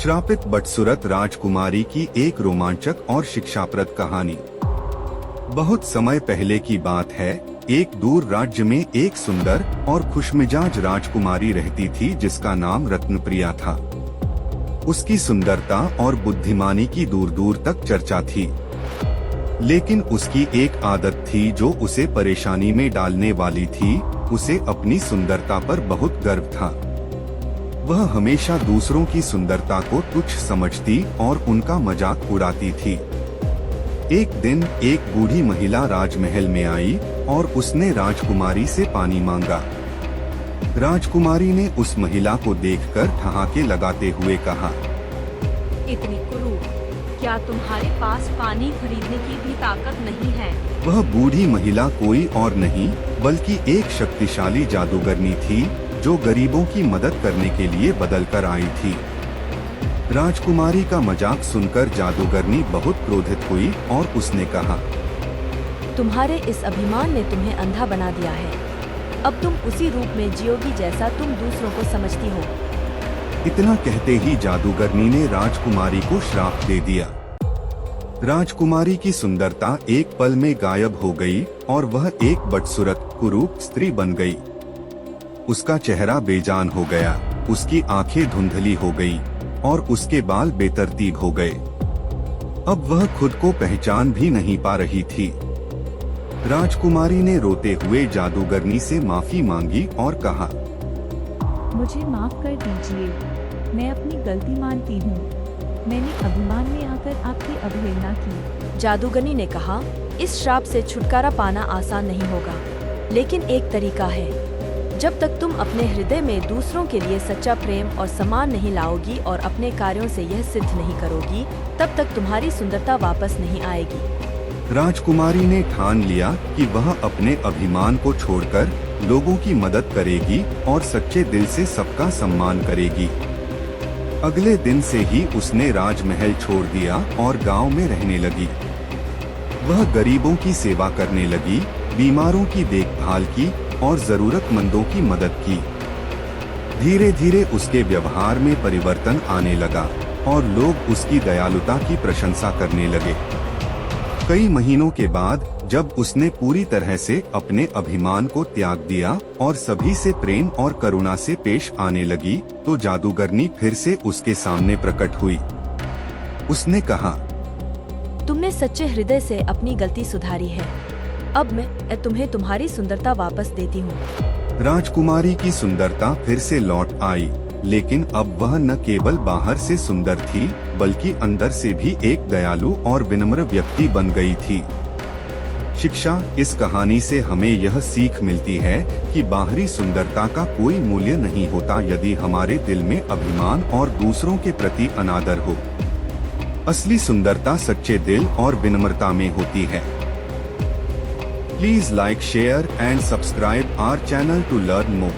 श्रापित बदसूरत राजकुमारी की एक रोमांचक और शिक्षाप्रद कहानी। बहुत समय पहले की बात है। एक दूर राज्य में एक सुंदर और खुशमिजाज राजकुमारी रहती थी जिसका नाम रत्नप्रिया था। उसकी सुंदरता और बुद्धिमानी की दूर दूर तक चर्चा थी, लेकिन उसकी एक आदत थी जो उसे परेशानी में डालने वाली थी। उसे अपनी सुंदरता पर बहुत गर्व था। वह हमेशा दूसरों की सुंदरता को तुच्छ समझती और उनका मजाक उड़ाती थी। एक दिन एक बूढ़ी महिला राजमहल में आई और उसने राजकुमारी से पानी मांगा। राजकुमारी ने उस महिला को देखकर ठहाके लगाते हुए कहा, इतनी कुरूप, क्या तुम्हारे पास पानी खरीदने की भी ताकत नहीं है? वह बूढ़ी महिला कोई और नहीं बल्कि एक शक्तिशाली जादूगरनी थी जो गरीबों की मदद करने के लिए बदल कर आई थी। राजकुमारी का मजाक सुनकर जादूगरनी बहुत क्रोधित हुई और उसने कहा, तुम्हारे इस अभिमान ने तुम्हें अंधा बना दिया है। अब तुम उसी रूप में जियोगी जैसा तुम दूसरों को समझती हो। इतना कहते ही जादूगरनी ने राजकुमारी को श्राप दे दिया। राजकुमारी की सुंदरता एक पल में गायब हो गई और वह एक बदसूरत कुरूप स्त्री बन गई। उसका चेहरा बेजान हो गया, उसकी आंखें धुंधली हो गई और उसके बाल बेतरतीब हो गए। अब वह खुद को पहचान भी नहीं पा रही थी। राजकुमारी ने रोते हुए जादूगरनी से माफी मांगी और कहा, मुझे माफ कर दीजिए, मैं अपनी गलती मानती हूँ। मैंने अभिमान में आकर आपकी अवहेलना की। जादूगरनी ने कहा, इस श्राप से छुटकारा पाना आसान नहीं होगा, लेकिन एक तरीका है। जब तक तुम अपने हृदय में दूसरों के लिए सच्चा प्रेम और सम्मान नहीं लाओगी और अपने कार्यों से यह सिद्ध नहीं करोगी, तब तक तुम्हारी सुंदरता वापस नहीं आएगी। राजकुमारी ने ठान लिया कि वह अपने अभिमान को छोड़कर लोगों की मदद करेगी और सच्चे दिल से सबका सम्मान करेगी। अगले दिन से ही उसने राजमहल छोड़ दिया और गांव में रहने लगी। वह गरीबों की सेवा करने लगी, बीमारों की देखभाल की और जरूरतमंदों की मदद की। धीरे धीरे उसके व्यवहार में परिवर्तन आने लगा और लोग उसकी दयालुता की प्रशंसा करने लगे। कई महीनों के बाद जब उसने पूरी तरह से अपने अभिमान को त्याग दिया और सभी से प्रेम और करुणा से पेश आने लगी, तो जादूगरनी फिर से उसके सामने प्रकट हुई। उसने कहा, तुमने सच्चे हृदय से अपनी गलती सुधारी है। अब मैं तुम्हें तुम्हारी सुंदरता वापस देती हूँ। राजकुमारी की सुंदरता फिर से लौट आई, लेकिन अब वह न केवल बाहर से सुंदर थी बल्कि अंदर से भी एक दयालु और विनम्र व्यक्ति बन गई थी। शिक्षा, इस कहानी से हमें यह सीख मिलती है कि बाहरी सुंदरता का कोई मूल्य नहीं होता यदि हमारे दिल में अभिमान और दूसरों के प्रति अनादर हो। असली सुंदरता सच्चे दिल और विनम्रता में होती है। Please like, share and subscribe our channel to learn more.